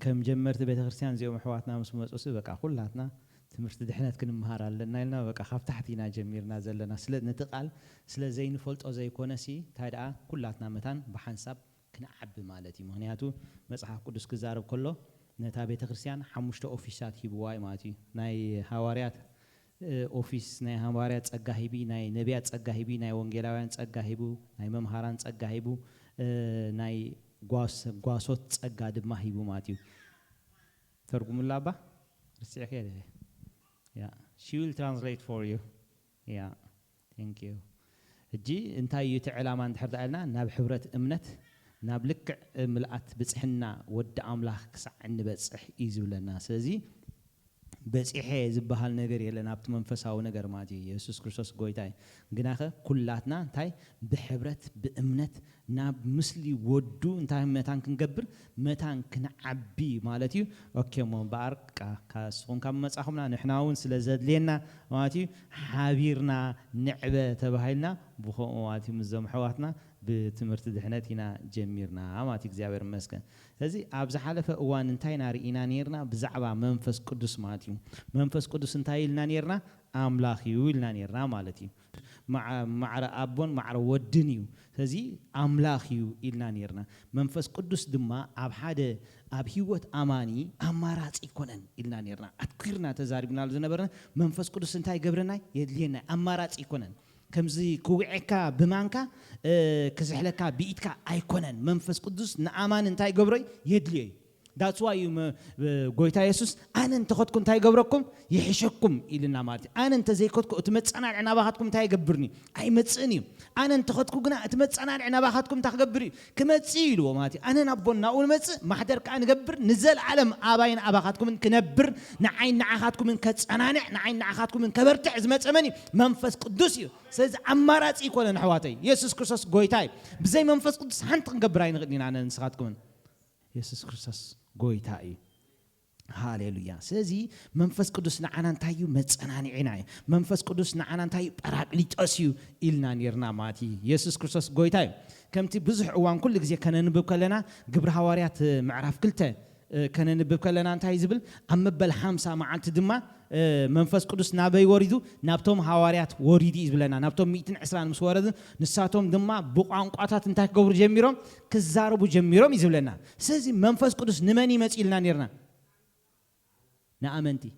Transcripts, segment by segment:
كم جمرت بيت ክርስቲያን زيوم حواتنا مس مصوس بقى كلاتنا ትምህርት ድሕነት ክንመሃራለና ኢልና በቃ ካብ ታሕቲና ጀሚርና ዘለና ስለ ነጥቃል ስለ ዘይንፈልጦ ዘይኮነሲ ታዲያ ኩላትና መታን በሐንሳብ ክንዓብ ማለት እዩ ምክንያቱ መጽሐፍ ቅዱስ ክዛረብ ከሎ ነታ ቤተ ክርስቲያን ሓሙሽተ ኦፊሳት ሂብዋይ ማለት እዩ ናይ ሐዋርያት ኦፊስ ናይ ሐዋርያት ጸጋ ሂቢ ናይ ነቢያት ጸጋ ሂቢ ናይ ወንጌላውያን ጸጋ ሂቡ ናይ መምሃራን ጸጋ ሂቡ ናይ ጓሶት ጸጋ ድማ ሂቡ ማለት እዩ ተርጉሙላባ ርስዒ Yeah, she will translate for you. Yeah, thank you. እጂ እንታይ ይትዕላማ እንድሕርዳልና ናብ ሕብረት እምነት ናብ ልክ ምልአት ብጽሕና ወድ አምላኽ ክሳዕ እንበጽሕ ይዝብለና ስለዚ በጽሐ ዝበሃል ነገር የለና ኣብቲ መንፈሳዊ ነገር ማለት እዩ ኢየሱስ ክርስቶስ ጎይታይ ግናኸ ኩላትና እንታይ ብሕብረት ብእምነት ናብ ምስሊ ወዱ እንታይ መታን ክንገብር መታን ክንዓቢ ማለት እዩ ኦኬ ሞ ባርቃ ካስኹም ካብ መጻኹምና ንሕናውን ስለ ዘድልየና ማለት እዩ ሓቢርና ንዕበ ተባሂልና ብኸምኡ ማለት እዩ ምዞም ሕዋትና بتمرت دحنتنا جميرنا عمات እግዚአብሔር ይመስገን ስለዚህ አብዛ ሐለፈ እዋን እንታይ ናሪና ነርና በዛዕባ መንፈስ ቅዱስ ማለት እዩ መንፈስ ቅዱስ እንታይ ይልና ነርና አምላኽ ይልና ነርና ማለት እዩ ማዕረ አቦን ማዕረ ወድን እዩ ስለዚህ አምላኽ ይልና ነርና መንፈስ ቅዱስ ድማ አብ ሓደ አብ ህይወት አማኒ አማራጽ ይኮነን ይልና ነርና አትኩርና ተዛሪብናል ዝነበርና መንፈስ ቅዱስ እንታይ ገብረናይ የድልየና አማራጽ ይኮነን كمزي كوعكا بمانكا كزحلكا بيتكا ايكونن منفس قدوس نعمان انتاي غبري يدلي that's why غويتا يسوس انا انت خدكم تاي غبركم يحشكم الينا مالتي انا انت زي كدكم اتمصنا عناباتكم تاي غبرني اي مصني انا انت خدكم غنا اتمصنا عناباتكم تاغبري كمصي يلو مالتي انا نبونا اول مص محدر كان غبر نزل عالم اباين اباخاتكم كنبر نعين نعخاتكم كصنانع نعين نعخاتكم كبرتع زمصمني منفس قدوس سز امارات يكون حواتي يسوع كريستوس غويتاي بزي منفس قدوس حنت نغبراي نغدينا انا نسخاتكم يسوع كريستوس غويتاي هاليلويا سزي منفس قدوس نعنا نتايو مصنانعينا منفس قدوس نعنا نتايو باراكليطوسيو إلنا نيرنا ماتي يسوع كريستوس غويتاي كمتي بزح اوان كل غزي كننبب كلنا غبر حواريات معرف كلته كننبب كلنا انتاي زبل امبل 50 معلت دما منفس قدوس نابي وريدو نابتوم حواريات وريدي زبلنا نابتوم 120 مس ورد نساتهم دما بقانقاታት انتاي غبر جميروم كزاربو جميروم يزبلنا سزي منفس قدوس نمني مصيلنا نيرنا نامنتي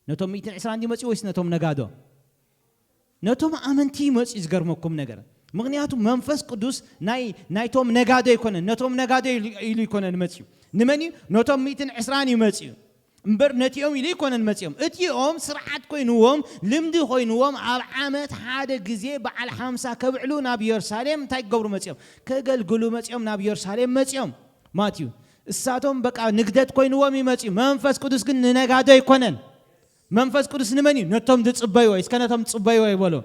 نتوم 120 دي مصي ويس نتوم نغادو نتوم امنتي مصي زغرمكم ነገር ምክንያቱም መንፈስ ቅዱስ ናይቶም ነጋዶ ይኮነ ነቶም ነጋዶ ይሉ ይኮነን መጽዩ ንመኒ ነቶም 120 ይመጽዩ እምበር ነቲኦም ይሉ ይኮነን መጽዮም እቲኦም ስርዓት ኮይኑዎም ልምዲ ኮይኑዎም ኣብ ዓመት ሓደ ግዜ በዓል 50 ከብዕሉ ናብ ኢየሩሳሌም እንታይ ገብሩ መጽዮም ከገልግሉ መጽዮም ናብ ኢየሩሳሌም መጽዮም ማቲዩ እሳቶም በቃ ንግደት ኮይኑዎም ይመጽዩ መንፈስ ቅዱስ ግን ነጋዶ ይኮነን መንፈስ ቅዱስ ንመኒ ነቶም ድጽበዩ ወይስ ከነቶም ጽበዩ ይበሉ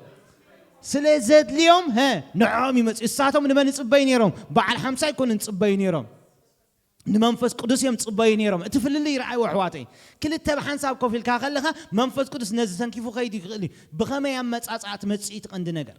ስለዚህ اليوم نعم يمص الساعتهم نمن صباي نيرهم بعد 50 يكون صباي نيرهم نمنفس قدوس يم صباي نيرهم اتفللي رعي وحواتي كل تبع حساب كوفيل كاخلها منفس قدوس نزسن كيفو خيدي يخلي بخما يمصاصات مصيت قند ነገር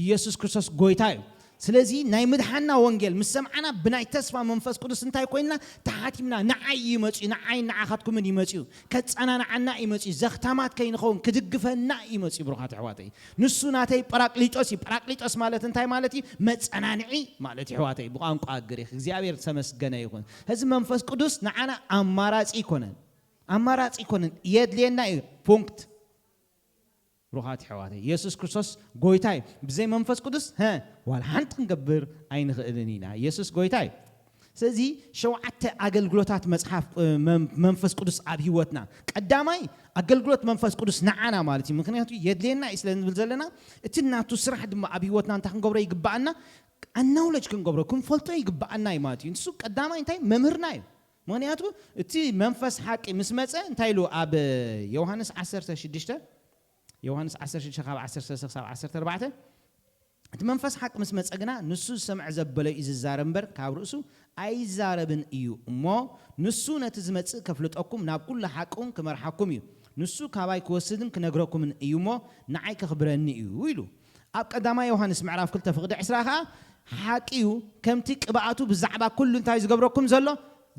ኢየሱስ ክርስቶስ ጎይታዩ ስለዚህ ናይ ምድሓና ወንጌል መስማዓና ብናይ ተስፋ መንፈስ ቅዱስ እንታይ ኮይና ተሓቲምና ንዓይ ይመጽ ንዓይ ንዓኻትኩም ይመጽ ከጻናናዓና ይመጽ ዘኽታማት ከይንኸውን ክድግፈና ይመጽ ብሩኻት ሕዋተይ ንሱ ናተይ ጳራቅሊጦስ ማለት እንታይ ማለት መጻናንዒ ማለት ሕዋተይ ብቋንቋ ግሪክ እግዚአብሔር ተመስገነ ይሁን ህዝ መንፈስ ቅዱስ ንዓና አማራጺ ይኮነን የድልየና ፖንክት روحات حواتي يسوع كريستوس غويتاي بزي منفس قدس ولا حنت نقبر اين خلينا يسوع غويتاي سزي شوعت اغلغلوتات مصحف منفس قدس اب هيوتنا قداماي اغلغلوت منفس قدس نعانا مالتي مخنياتو يدلينا اسلن بلزلنا اتناتو سرح دم اب هيوتنا انت كنغبر يغبانا اناولج كنغبر كن فلطو يغبانا مالتي نسو قداماي انتي ممرناي مخنياتو اتي منفس حق مسمص انتايلو اب يوحنس 16 يوحنس 10:10-14 منفس حق مسمصغنا نسو سمع زبله يزارمبر كابرسو اي زاربن ايو مو نسو نتزمص كفلطكم ناب كل حقون كمرحكم يو نسو كاباي كوسدن كنغركم ايو مو نعي كخبرني ايو ويلو اب قدما يوحنس معراف كل تفقد 10 حقيو كمتي قبعاتو بزعبا كل انتاي زغبركم زلو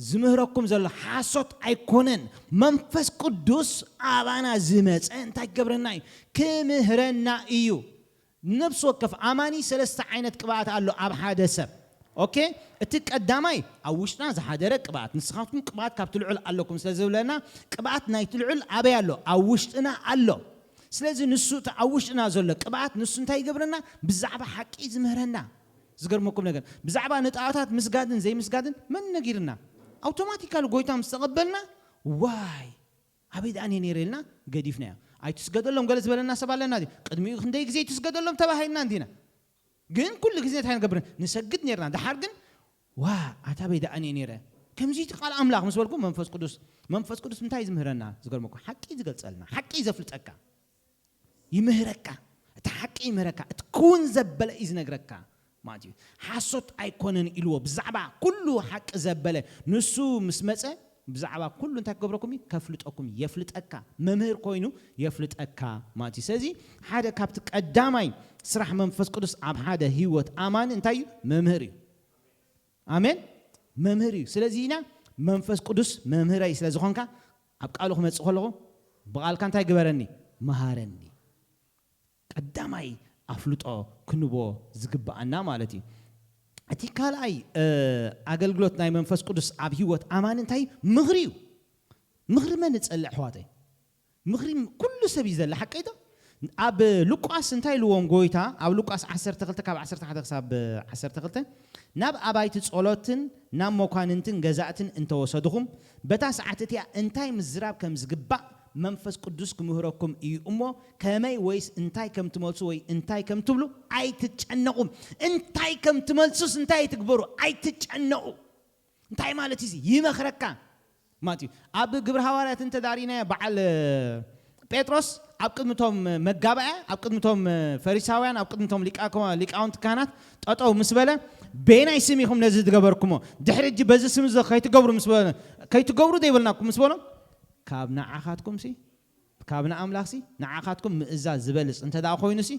ዝምህረኩም ዘሎ ሓሶት ኣይኮነን መንፈስ ቅዱስ ኣባና ዝመፀ እንታይ ገብረና እዩ ክምህረና እዩ ነፍስ ወከፍ ኣማኒ ሰለስተ ዓይነት ቅብኣት ኣሎ ኣብ ሓደ ሰብ ኦኬ እቲ ቀዳማይ ኣብ ውሽጥና ዝሓደረ ቅብኣት ንስኻትኩም ቅብኣት ካብ ትልዑል ኣለኩም ስለዝብለና ቅብኣት ናይ ትልዑል ኣበይ ኣሎ ኣብ ውሽጥና ኣሎ ስለዚ ንሱ ኣብ ውሽጥና ዘሎ ቅብኣት ንሱ እንታይ ይገብረና ብዛዕባ ሓቂ ዝምህረና ዝገርመኩም ነገር ብዛዕባ ንጣዖታት ምስጋድን ዘይምስጋድን መን ነጊርና ኣውቶማቲካሊ ጎይታ ምስ ተቐበልና ዋይ ኣበይ ዳኣኒ ነይረልና ገዲፍና ኣይትስገደሎም ገለ ዝበለና ሰብ ኣለና ቅድሚኡ ክንደይ ግዜ ትስገደሎም ተባሂልና እንዲና ግን ኩሉ ግዜ እንታይ ንገብር ንሰግድ ነርና ድሓር ግን ዋ ኣታበይ ዳኣኒ ነይረ ከምዚ ቃል ኣምላኽ ምስ በልኩም መንፈስ ቅዱስ እንታይ ዝምህረና ዝገርመኩም ሓቂ ዝገልጸልና ሓቂ ዘፍልጠካ ይምህረካ እቲ ሓቂ ይምህረካ እቲ ክውን ዘበለ እዩ ዝነግረካ ማለት እዩ ሓሶት ኣይኮነን ኢልዎ ብዛዕባ ኩሉ ሓቂ ዘበለ ንሱ ምስ መፀ ብዛዕባ ኩሉ እንታይ ክገብረኩም ከፍልጠኩም የፍልጠካ መምህር ኮይኑ የፍልጠካ ማለት እዩ ስለዚ ሓደ ካብቲ ቀዳማይ ስራሕ መንፈስ ቅዱስ ኣብ ሓደ ህይወት ኣማኒ እንታይ እዩ መምህር እዩ ኣሜን መምህር እዩ ስለዚ ኢና መንፈስ ቅዱስ መምህረይ ስለዝኾንካ ኣብ ቃሉ ክመፅእ ከለኹ ብቓልካ እንታይ ግበረኒ መሃረኒ ቀዳማይ ኣፍልጦ ክንቦ ዝግባአና ማለት እዩ እቲ ካልኣይ ኣገልግሎት ናይ መንፈስ ቅዱስ ኣብ ህይወት ኣማኒ እንታይ ምኽሪ እዩ ምኽሪ መን ዝጸልዕ ኣሕዋተይ ምኽሪ ኩሉ ሰብ እዩ ዘላ ሓቀይቶ ኣብ ሉቃስ እንታይ ኢልዎም ጎይታ ኣብ ሉቃስ 12 ካብ 11 ክሳብ 12 ናብ ኣባይቲ ጸሎትን ናብ መኳንንትን ገዛእትን እንተወሰድኹም በታ ሰዓት እቲያ እንታይ ምዝራብ ከም ዝግባእ መንፈስ ቅዱስ ክምህረኩም እዩ እሞ ከመይ ወይስ እንታይ ከም ትመልሱ ወይ እንታይ ከም ትብሉ ኣይትጨነቁም እንታይ ከም ትመልሱስ እንታይ ትግበሩ ኣይትጨነቁ እንታይ ማለት እዩ ይመኽረካ ማለት እዩ ኣብ ግብረ ሐዋርያት እንተዳሪና በዓል ጴጥሮስ ኣብ ቅድምቶም መጋባያ ኣብ ቅድምቶም ፈሪሳውያን ኣብ ቅድምቶም ሊቃውንት ካህናት ጠጠው ምስ በለ በናይ ስም ኢኹም ነዚ ትገበርኩሞ ድሕሪ እጂ በዚ ስም ዘ ከይትገብሩ ምስ በለ ከይትገብሩ ዘይብልናኩም ምስ በሎ ካብ ንዓኻትኩም ሲ ካብ ንኣምላኽ ሲ ንዓኻትኩም ምእዛዝ ዝበልፅ እንተዳ ኮይኑ ሲ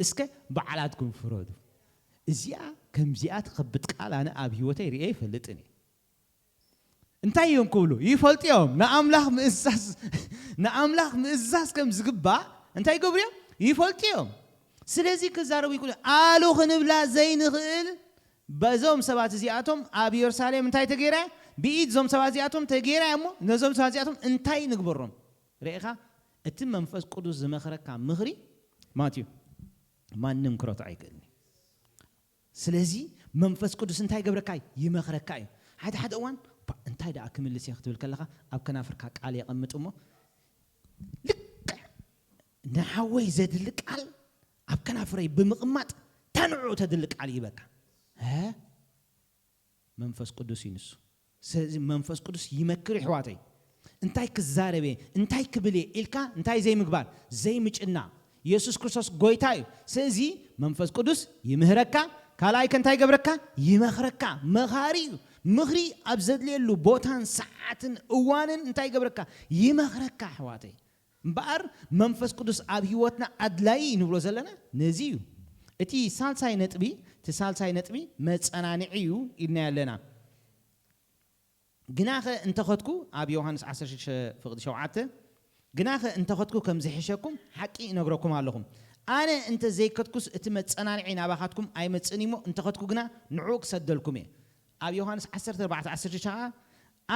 እስከ በዓላትኩም ፍረዱ እዚኣ ከምዚኣ ትኸብጥ ቃል ኣነ ኣብ ህይወተይ ርኤ ይፈልጥኒ እንታይ እዮም ክብሉ ይፈልጥዮም ንኣምላኽ ምእዛዝ ከም ዝግባእ እንታይ ገብሩ እዮም ይፈልጥዮም ስለዚ ክዛረቡ ይክእሉ ኣሉ ክንብላ ዘይንኽእል በዞም ሰባት እዚኣቶም ኣብ ኢየሩሳሌም እንታይ ተገይራ ብኢድ ዞም ሰባት እዚኣቶም ተገይራ እሞ ነዞም ሰባት እዚኣቶም እንታይ ንግበሮም ርኢኻ እቲ መንፈስ ቅዱስ ዝመኽረካ ምኽሪ ማለት እዩ ማንም ክረቶ ኣይክእልኒ ስለዚ መንፈስ ቅዱስ እንታይ ገብረካ ይመኽረካ እዩ ሓደ እዋን እንታይ ደኣ ክምልስ እየ ክትብል ከለኻ ኣብ ከናፍርካ ቃል የቐምጥ እሞ ልክዕ ንሓወይ ዘድሊ ቃል ኣብ ከናፍረይ ብምቕማጥ ተንዑ ተድሊ ቃል ይበካ መንፈስ ቅዱስ እዩ ንሱ ስለዚ መንፈስ ቅዱስ ይመክር ኣሕዋተይ እንታይ ክዛረበ እንታይ ክብል ኢልካ እንታይ ዘይምግባር ዘይምጭና ኢየሱስ ክርስቶስ ጎይታ እዩ ስለዚ መንፈስ ቅዱስ ይምህረካ ካልኣይ ከንታይ ገብረካ ይመኽረካ መኻሪ እዩ ምኽሪ ኣብ ዘድልየሉ ቦታን ሰዓትን እዋንን እንታይ ገብረካ ይመኽረካ ኣሕዋተይ እምበኣር መንፈስ ቅዱስ ኣብ ህይወትና ኣድላይ ንብሎ ዘለና ነዚ እዩ እቲ ሳልሳይ ነጥቢ መጸናንዒ እዩ ኢልና ያለና ግናኸ እንተኸትኩ ኣብ ዮሐንስ 16:7 ግናኸ እንተኸትኩ ከም ዝሕሸኩም ሓቂ ነግረኩም ኣለኹም ኣነ እንተ ዘይከትኩስ እቲ መጸናንዒ ናባኻትኩም ኣይመጽን እሞ እንተኸትኩ ግና ንዑ ክሰደልኩም እየ ኣብ ዮሐንስ 14:16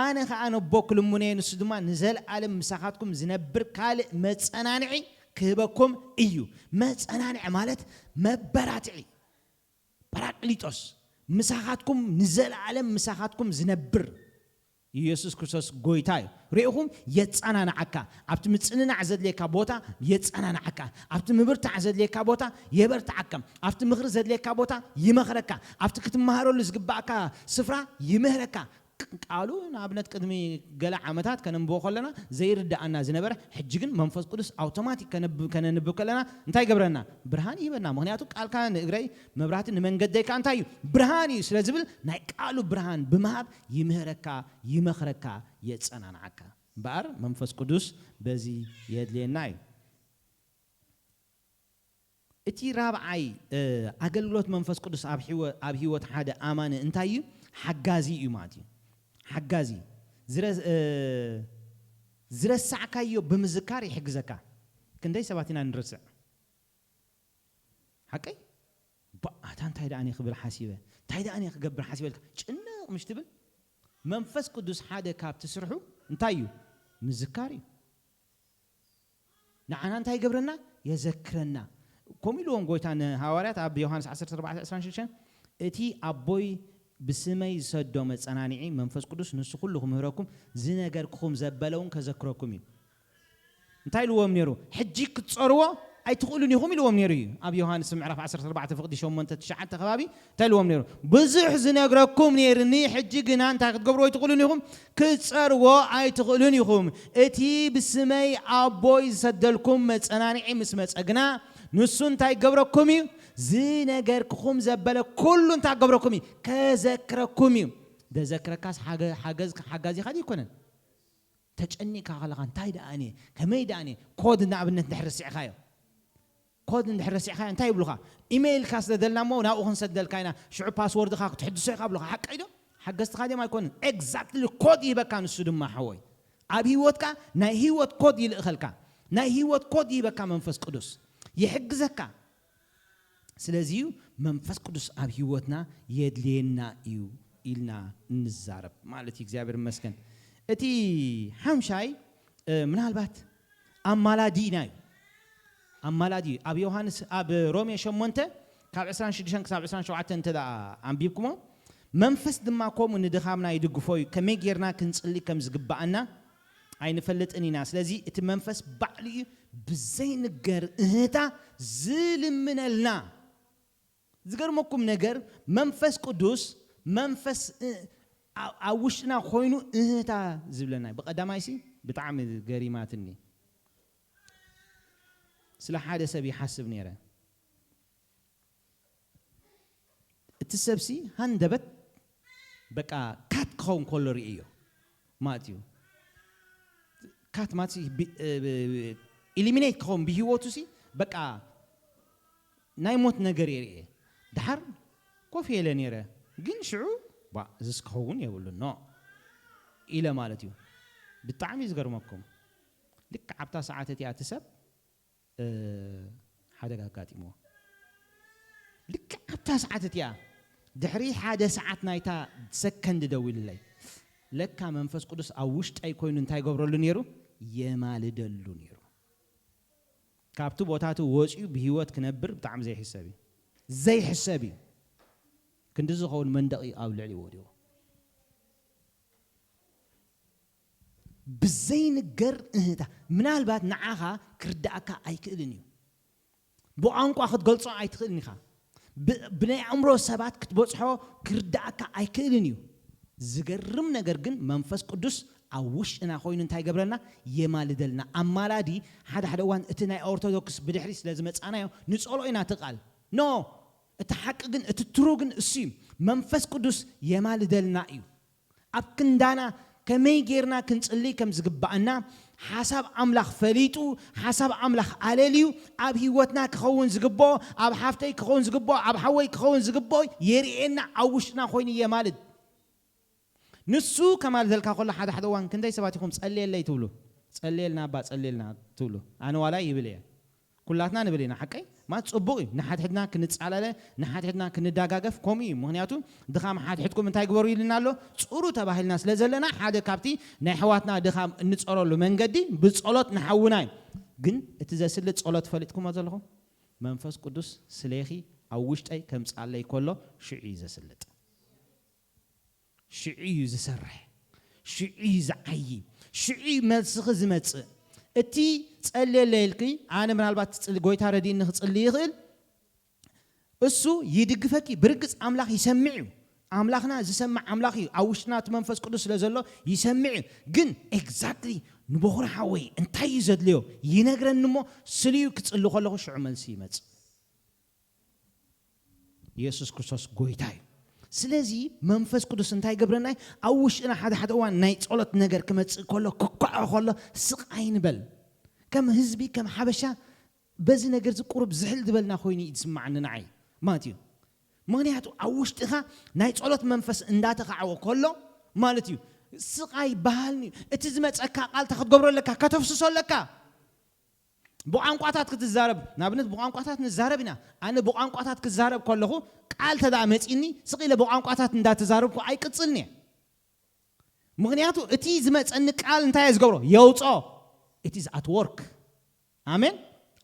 ኣነ ከዓ ነቦ ክልሙነ ንሱ ድማ ንዘለዓለም ምሳኻትኩም ዝነብር ካልእ መጸናንዒ ክህበኩም እዩ መጸናንዒ ማለት መበራትዒ ጰራቅሊጦስ ምሳኻትኩም ንዘለዓለም ምሳኻትኩም ዝነብር ኢየሱስ ክርስቶስ ጎይታ እዩ ርኢኹም የጸናንዓካ ኣብቲ ምጽንናዕ ዘድልየካ ቦታ የጸናንዓካ ኣብቲ ምብርታዕ ዘድልየካ ቦታ የበርትዓካ ኣብቲ ምኽሪ ዘድልየካ ቦታ ይመኽረካ ኣብቲ ክትመሃረሉ ዝግባእካ ስፍራ ይምህረካ ቃሉ ንኣብነት ቅድሚ ገለ ዓመታት ከነንብቦ ከለና ዘይርዳእና ዝነበረ ሕጂ ግን መንፈስ ቅዱስ ኣውቶማቲክ ከነንብብ ከለና እንታይ ገብረና ብርሃን ይህበና ምክንያቱ ቃልካ ንእግረይ መብራህቲ ንመንገደይካ እንታይ እዩ ብርሃን እዩ ስለ ዝብል ናይ ቃሉ ብርሃን ብምሃብ ይምህረካ ይመኽረካ የጸናንዓካ እምበኣር መንፈስ ቅዱስ በዚ የድልየና እዩ እቲ ራብዓይ ኣገልግሎት መንፈስ ቅዱስ ኣብ ህይወት ሓደ ኣማኒ እንታይ እዩ ሓጋዚ እዩ ማለት እዩ حجازي زرسع كايو بمذكار يحجزك كندي سباتنا نرسع حقي بقى تايدا أني خبر حاسبة تايدا أني خبر حاسبة جنة مش تبل منفس قدوس حدا كاب تسرحو انتايو مذكاري نعنا انتاي قبرنا يذكرنا كوميلون قويتان هواريات أب يوحنا 14:26 اتي أبوي بسمي صدو مصنانعي منفس قدوس نسو كلكم هراكم زنغركم زبلون كذكركم انتاي لوم نيرو حجي كتصروا اي تقولون يهم لوم نيرو اب يوحنا معرف 14 فقدي شومنت تشعت خبابي تلوم نيرو بزح زنغركم نيرني حجي غنا انت تقبروا تقولون يهم كتصروا اي تقولون يهم اتي بسمي ابوي زدلكم مصنانعي مسمصغنا نسو انتاي قبركم زنغركم زبل كل انت قبركم كذكركم ده ذكركاس حاجه خدي يكونن تجني كغلغان تايدا اني كميدا اني كود نعبنت نحرسي خايو كود نحرسي خايو انت يبلغا ايميل كاس دلنا مو ناوخن سدل كاينا شعو باسورد خا تحدثي قبلها حق ايدو حقست خادي ما يكون اكزاكتلي كود يبقى نسو دما حوي ابي هيوتكا ناي هيوت كود يلخلكا ناي هيوت كود يبقى منفس قدوس يحجزك ስለዚህ መንፈስ ቅዱስ አብ ህይወትና የድሌና እዩ ኢልና እንዛረብ ማለት እግዚአብሔር ይመስገን እቲ ሐምሻይ ምናልባት አማላዲናይ አማላዲ አብ ዮሐንስ አብ ሮሜ 8 ካብ 26 ካብ 27 እንተዳ አንቢብኩሞ መንፈስ ድማ ኮሙ ንድኻምና ይድግፎይ ከመጌርና ክንጽሊ ከም ዝግባአና አይንፈልጥኒና ስለዚህ እቲ መንፈስ ባዕሊ ብዘይ ነገር እህታ ዝልምነልና ዝገርመኩም ነገር መንፈስ ቅዱስ መንፈስ አውሽና ኮይኑ እህታ ዝብለና በቀዳማይሲ በጣም ገሪማትኒ ስለ ሓደ ሰብ ይሐስብ ነረ እትሰብሲ ሃንደበት በቃ ካት ኮን ኮሎሪ እዩ ማቲዩ ካት ማቲ ኢሊሚኔት ኮን ቢህይወቱሲ በቃ ናይሞት ነገር ይሪ دحر كوفي لنيره ግን ሽዑ ዝስከውን ይብሉና ኢለ ማለት እዩ ብጣዕሚ ዝገርመኩም ልክ ዓብታ ሰዓታት ያትሰብ ሓደጋ ጋጢሞ ልክ ዓብታ ሰዓታት ያ ድሕሪ ሓደ ሰዓት ናይታ ሰከንድ ደውልላይ ለካ መንፈስ ቅዱስ ኣብ ውሽጠይ ኮይኑ እንታይ ገብረሉ ነይሩ የማልደሉ ነይሩ ካብቱ ቦታቱ ወጪው ብህይወት ክነብር ብጣዕሚ ዘይሕሰብ زي حسابي كنت زخون مندقي أو لعلي وديو بزين الجر هذا من البعض نعها كرداك أي كلنيو بو عنكو أخذ قلصة أي تخلني خا بني عمره سبات كتبصحو كرداك أي كلنيو زجرمنا جرجن منفس قدوس أوش أنا خوين انتهي قبلنا يمال دلنا أما لا دي حدا وان اتناي أورثودوكس بدحريس لازم أنا نسأله إنا تقال نو اتحققن اتتروغن اسيم منفس قدوس يمال دلنا ايو ابكندانا كمي غيرنا كنصلي كم زغبانا حساب املاح فليطو حساب املاح عليليو اب هيوتنا كخون زغبو اب حفتي كخون زغبو اب حوي كخون زغبو يرينا اوشنا خوين يمالد نسو كمال ذلك كل حدا وان كنداي سباتكم صلي لي تولو صلي لنا با صلي لنا تولو انا ولا يبليا كلاتنا نبلينا حقي ما تصبقي نحات حدنا كنتصالله نحات حدنا كنداغاغف كومي مهنياتو دخام حات حدكم انتي غبروا يلنالو صورو تباهلنا سلازلنا حدا كابتي ناي حواتنا دخام انصلولو منغدي بصلوت نحوناي ግን እቲ ዘስልጥ ጸሎት ፈልጥኩም አዘለኹም መንፈስ ቅዱስ ስለኺ አውሽጠይ ከም ጻለይ ኮሎ ሽዒ ዘስልጥ ሽዒ ዝሰርሕ ሽዒ ዝዓይ ሽዒ መልስኺ ዝመጽእ እቲ ጸለለልኪ አነ ምናልባት ጎይታ ረዲን ንኽጽልይ ይኽእል እሱ ይድግፈኪ ብርግጽ አምላኽ ይሰምዕ አምላኽና ዝሰምዕ አምላኽ አውሽናት መንፈስ ቅዱስ ስለዘሎ ይሰምዕ ግን ኤግዛክትሊ ንቦኽራ ሓወይ እንታይ ዘድልዮ ይነግረንሞ ስልዩ ክጽሊ ከለኹ ሽዑ መልሲ ይመጽእ ኢየሱስ ክርስቶስ ጎይታ እዩ ስለዚ መንፈስ ቅዱስ እንታይ ገብረናይ አውሽና ሓደ ዋን ናይ ጸሎት ነገር ክመጽእ ከሎ ክኳዕ ከሎ ስቃይ ንበል ከም ህዝቢ ከም ሓበሻ በዚ ነገር ዝቁርብ ዝሕል ዝበልና ኮይኑ ይስማዓና ናይ ማትዩ ምክንያቱ አውሽጥኻ ናይ ጸሎት መንፈስ እንዳተኻዓወ ከሎ ማለት እዩ ስቃይ ባህልኒ እቲ ዝመፀካ ቃልታ ክትገብረለካ ከተፍስሰለካ ብቋንቋታት ክትዛረብ ናብነት ብቋንቋታት ንዛረብ ኢና ኣነ ብቋንቋታት ክዛረብ ከለኹ ቃል ተዳ መፂኒ ስቂለ ብቋንቋታት እንዳተዛረብኩ ኣይቅፅልኒ ምክንያቱ እቲ ዝመፀኒ ቃል እንታይ ዝገብሮ የውፆ it is at work አሜን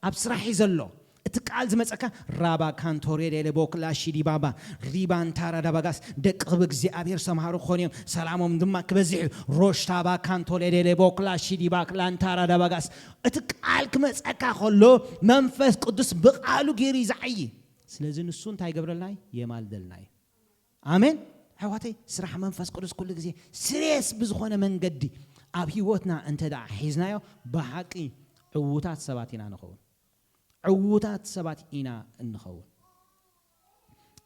ኣብ ስራሕ ዘሎ እቲ ቃል ዝመፀካ ራባ ካንቶሬ ለቦክላ ሺዲባባ ሪባን ታራዳ ባጋስ ደቅብ እግዚአብሔር ሰማሃሩ ኾኒም ሰላሞም ድማ ክበዝሕ ሮሽታባ ካንቶሬ ለቦክላ ሺዲባ ክላንታራዳ ባጋስ እቲ ቃል ክመፀካ ከሎ መንፈስ ቅዱስ በቃሉ ጌሪ ዝዓይ ስለዚህ ንሱ እንታይ ገብረልናይ የማልደልናይ አሜን ሕዋተይ ስራሕ መንፈስ ቅዱስ ኩሉ ግዜ ስሬስ ብዝኾነ መንገዲ ኣብ ህይወትና እንተዳ ሒዝናዮ በሓቂ ዕውታት ሰባት ኢና ንኸውን ዕውታት ሰባት ኢና እንኸውን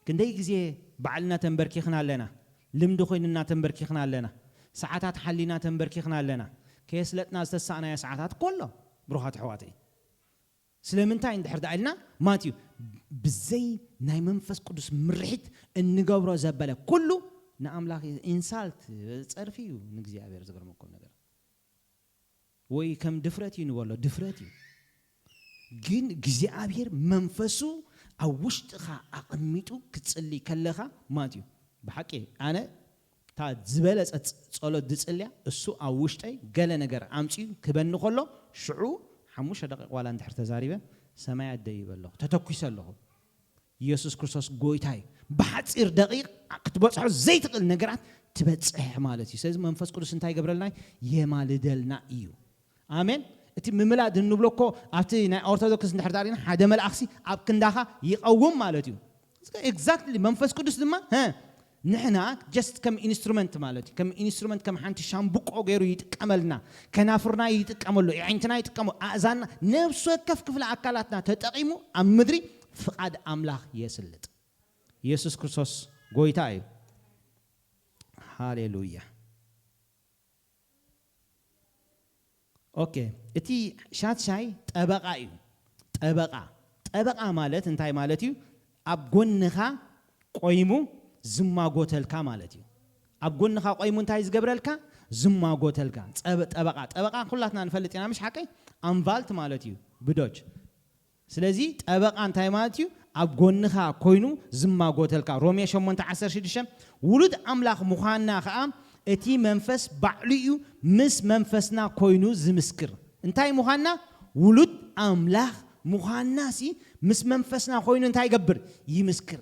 ክንደይ ግዜ ባዕልና ተንበርኪኽና ኣለና ልምዲ ኮይንና ተንበርኪኽና ኣለና ሰዓታት ሓሊና ተንበርኪኽና ኣለና ከየስለጥና ዝተሳእናዮ ሰዓታት ኮሎ ብሩኻት ሕዋተይ ስለምንታይ እንድሕር ዳኢልና ማትዩ ብዘይ ናይ መንፈስ ቅዱስ ምርሒት እንገብሮ ዘበለ ኩሉ ንኣምላኽ ኢንሳልት ፀርፊ እዩ ንእግዚአብሔር ዝገርመኩም ነገር ወይ ከም ድፍረት እዩ ንበሎ ድፍረት እዩ ግን እግዚአብሔር መንፈሱ ኣብ ውሽጥኻ ኣቕሚጡ ክትጽሊ ከለኻ ማትዩ ብሓቂ ኣነ ታ ዝበለፀ ጸሎት ድጽልያ እሱ ኣብ ውሽጠይ ገለ ነገር ኣምፂኡ ክበኒ ከሎ ሽዑ 5 ደቂቃ ዋላ እንድሕር ተዛሪበ ሰማይ ኣደይበለኹ ተተኩሰ ኣለኹ ኢየሱስ ክርስቶስ ጎይታይ ብሓፂር ደቂቕ ክትበፅሖ ዘይትኽእል ነገራት ትበፅሕ ማለት እዩ ስለዚ መንፈስ ቅዱስ እንታይ ገብረልና የማልደልና እዩ አሜን እቲ ምምላድ እንብሎኮ ኣብቲ ናይ ኦርቶዶክስ እንድሕር ዳሪና ሓደ መልኣኽሲ ኣብ ክንዳኻ ይቀውም ማለት እዩ ኤግዛክትሊ መንፈስ ቅዱስ ድማ ንሕና just ከም ኢንስትሩመንት ማለት እዩ ከም ኢንስትሩመንት ከም ሓንቲ ሻምቡቆ ገይሩ ይጥቀመልና ከናፍርና ይጥቀመሉ ዓይንትና ይጥቀመሉ ኣእዛና ነፍስ ወከፍ ክፍለ ኣካላትና ተጠቂሙ ኣብ ምድሪ ፍቃድ ኣምላኽ የስልጥ ኢየሱስ ክርስቶስ ጎይታ እዩ ሃሌሉያ ኦኬ እቲ ሻትሻይ ጠበቃ እዩ ጠበቃ ማለት እንታይ ማለት እዩ ኣብ ጎንኻ ቆይሙ ዝማጎተልካ ማለት እዩ ኣብ ጎንኻ ቆይሙ እንታይ ዝገብረልካ ዝማጎተልካ ጠበቃ ኩላትና ንፈልጥ ኢና ምሽ ሓቀይ ኣንቫልት ማለት እዩ ብዶች ስለዚ ጠበቃ እንታይ ማለት እዩ ኣብ ጎንኻ ኮይኑ ዝማጎተልካ ሮሜ 8:16 ውሉድ ኣምላኽ ምዃንና ከዓ እቲ መንፈስ ባዕሉ እዩ ምስ መንፈስና ኮይኑ ዝምስክር እንታይ ምዃንና ውሉድ ኣምላኽ ምዃንና ሲ ምስ መንፈስና ኮይኑ እንታይ ይገብር ይምስክር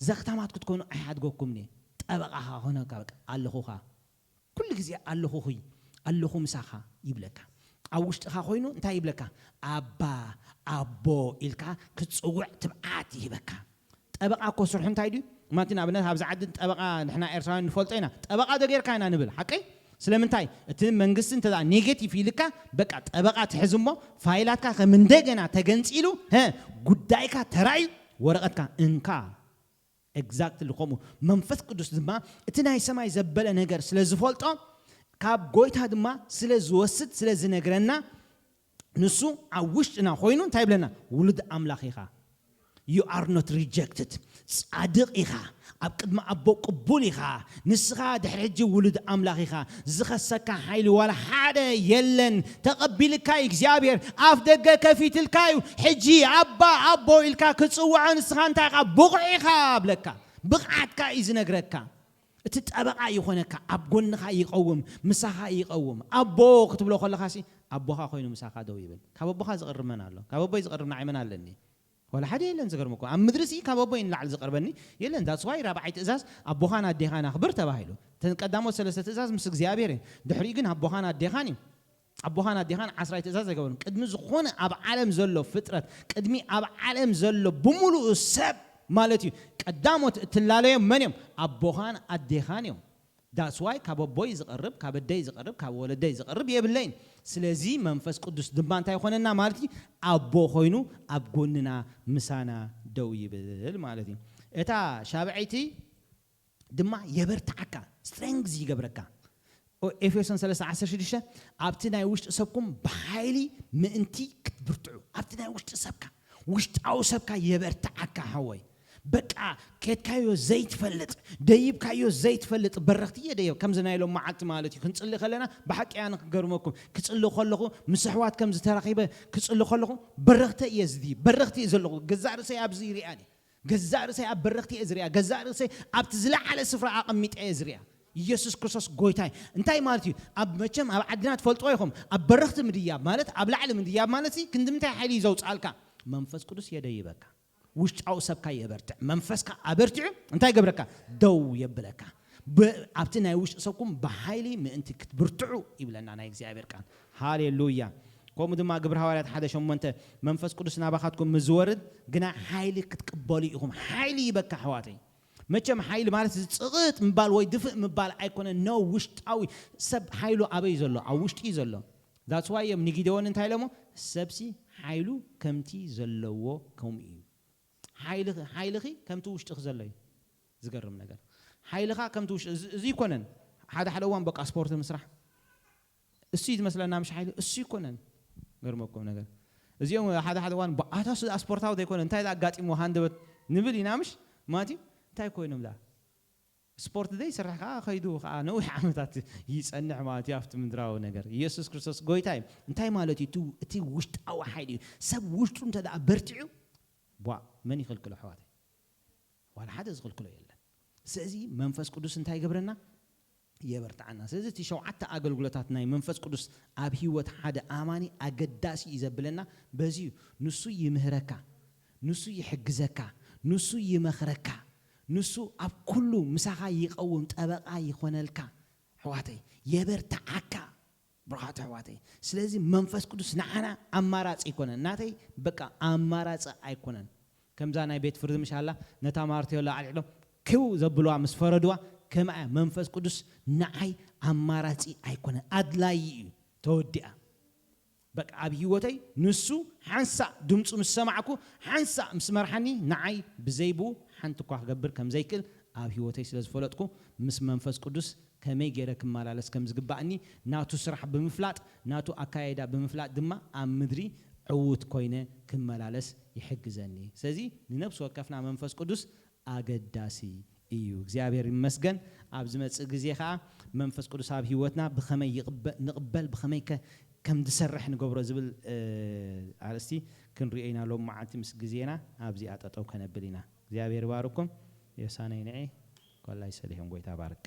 ዘኽታማት ክትኮኑ ኣይሓድጎኩምኒ ጠበቃኻ ሆነካ ኣለኹኻ ኩሉ ግዜ ኣለኹኹይ ኣለኹ ምሳኻ ይብለካ ኣብ ውሽጥኻ ኮይኑ እንታይ ይብለካ ኣባ ኣቦ ኢልካ ክትፅውዕ ትብዓት ይህበካ ጠበቃ እኮ ስርሑ እንታይ ድዩ ማቲና ኣብነት ኣብ ዝዓዲ ጠበቃ ንሕና ኤርትራውያን ንፈልጦ ኢና ጠበቃ ደጌርካ ኢና ንብል ሓቀይ ስለምንታይ እቲ መንግስቲ እንተዳ ኔጌቲቭ ኢልካ በቃ ጠበቃ ትሕዝሞ ፋይላትካ ከም እንደገና ተገንፂሉ ጉዳይካ ተራዩ ወረቐትካ እንካ ኤግዛክትሊ ከምኡ መንፈስ ቅዱስ ድማ እቲ ናይ ሰማይ ዘበለ ነገር ስለ ዝፈልጦ ካብ ጎይታ ድማ ስለ ዝወስድ ስለ ዝነግረና ንሱ ኣብ ውሽጥና ኮይኑ እንታይ ብለና ውሉድ ኣምላኽ ኢኻ you are not rejected ጻድቕ ኢኻ ኣብ ቅድሚ ኣቦ ቅቡል ኢኻ ንስኻ ድሕሪ ሕጂ ውሉድ ኣምላኽ ኢኻ ዝኸሰካ ሓይሊ ዋላ ሓደ የለን ተቐቢልካ እግዚኣብሔር ኣፍ ደገ ከፊትልካ እዩ ሕጂ ኣባ ኣቦ ኢልካ ክፅውዖ ንስኻ እንታይ ኢኻ ብቑዕ ኢኻ ብለካ ብቕዓትካ እዩ ዝነግረካ እቲ ጠበቃ ይኾነካ ኣብ ጎንኻ ይቀውም ምሳኻ ይቀውም ኣቦ ክትብሎ ከለኻ ሲ ኣቦኻ ኮይኑ ምሳኻ ደው ይብል ካብ ኣቦኻ ዝቕርብ መን ኣሎ ካብ ኣቦይ ዝቕርብ ንዓይመን ኣለኒ ولا حدا يلن زغرمكو ام مدرسي كابوين لعل زقربني يلن ذاتس واي رابعي تئزاز ابوخانا ديخانا خبر تباهيلو تنقدمو ثلاثه تئزاز مس እግዚአብሔር دحري ግን ابوخانا ديخاني ابوخانا ديخان 10 تئزاز يغون قدم زخونه اب عالم زلو فطرت قدمي اب عالم زلو بمولو سب مالتي قدامو تلاليم منيم ابوخان اديخانيو ذاتس واي كابوي زقرب كابدي زقرب كابولدي زقرب يبلين ስለዚህ መንፈስ ቅዱስ ድማ እንታይ ይኾነና ማለት እዩ ኣቦ ኮይኑ ኣብ ጎንና ምሳና ደው ይብል ማለት እዩ እታ ሻብዒቲ ድማ የበርታዓካ ስትሬንግዝ ይገብረካ ኤፌሶን 3:16 ኣብቲ ናይ ውሽጢ ሰብኩም ብሓይሊ ምእንቲ ክትብርትዑ ኣብቲ ናይ ውሽጢ ሰብካ ውሽጣዊ ሰብካ የበርታዓካ ሓወይ بقى كيتكايو زيت فلت ديب كايو زيت فلت برختي ديب كم زنايلو معلت مالتي كنصلي خلينا بحق انا كغرمكم كتصلي خلخو مسحوات كم زتراخيبه كتصلي خلخو برختي يزدي برختي زلخو غزار سي ابزيري اني غزار سي اب برختي ازريا غزار سي اب تزلع على سفره اقميط ازريا يسوع كريستوس غويتاي انتي مالتي اب مچم اب عدنا تفلطو يخم اب برخت مدياب مالت اب لعل مدياب مالتي كندمتاي حيلي زوصالكا منفس قدس يديبك وشعو سبكا يبرتع منفسك ابرتع انتي غبركا دو يبلكا ابتنا وش سوكم بحيلي من انت كتبرتعو يبلنا انا اغزابير كان هاليلويا قوم دما غبر حوالات حدا شمنت منفس قدس نابخاتكم مزورد غنا حيلي كتقبلوا يكم حيلي يبكا حواتي مچم حيل مالت صغت مبال وي دفء مبال ايكون نو وشطاوي سب حيلو ابي زلو او وشطي زلو ذاتس واي يم نيغيدون انتي لمو سبسي حيلو كمتي زلوو كومي حيلخي كمتو وشطخ زلي زغرم ነገር حيلخا كمتو زي كونن حدا وان بقى سبورت مسرح اسيد مثلا مش حيل اسي كونن غرمكم ነገር እዚኦም حدا وان بقاታስ سبورتاو ديكون انتي لا غاطيمو ሃንደበት ንብል ይናምሽ ማቲ እንታይ ኮይኖም ላ ስፖርት ደይ ስራሕካ ኸይዱ ነው ዓመታት ይጸንዕ ማለት ያፍት ምድራው ነገር ኢየሱስ ክርስቶስ ጎይታይ እንታይ ማለት እዩ እቲ ውሽጣዊ ሓይሊ ሰብ ውሽጡ እንተዳ በርቲዑ ቧ መን ይኽልክሎ ሕዋት ዋላ ሓደ ዝኽልክሎ የለን ስለዚ መንፈስ ቅዱስ እንታይ ይገብረና የበርታዓና ስለዚ እቲ ሸውዓተ አገልግሎታት ናይ መንፈስ ቅዱስ ኣብ ህይወት ሓደ አማኒ አገዳሲ ይዘብለና በዚ ንሱ ይምህረካ ንሱ ይሕግዘካ ንሱ ይመኽረካ نسو اب كله مساخا يقوم طبقا يخونلكا حواتي يبرتعكا برخات حواتي سلازي منفس قدس نحنا اماراص يكونن ناتي بقى اماراص ايكونن كمزا ناي بيت فرد مشالله نتا مارتيو لا عليلو كيو زبلوا مسفردوا كما منفس قدس نعي اماراصي ايكونن ادلاي توديا بقى ابيوتي نسو حنسا دمص مسمعكو حنسا مسمرحني نعي بزيبو حنت كو غبر كم زيكل اب هيوتي سلاز فلطكو مس منفس قدس كمي غيرك مالالس كم زغباني ناتو سرح بمفلاط ناتو اكايدا بمفلاط دما ام مدري عوت كوينه كمالالس يحجزني سلازي لنفس وقفنا منفس قدس اغداسي ايو እግዚአብሔር ይመስገን اب زمص غزي خا منفس قدس اب هيوتنا بخمي نقبل بخمي كم تسرح نقبره زبل عرستي كنرينا لو معاتي مس غزينا ابزي اططو كنبلينا እግዚአብሔር ባርኩም የሳነኝ ነይ ኮላይ ሰሊህም ጎይታ ባርክ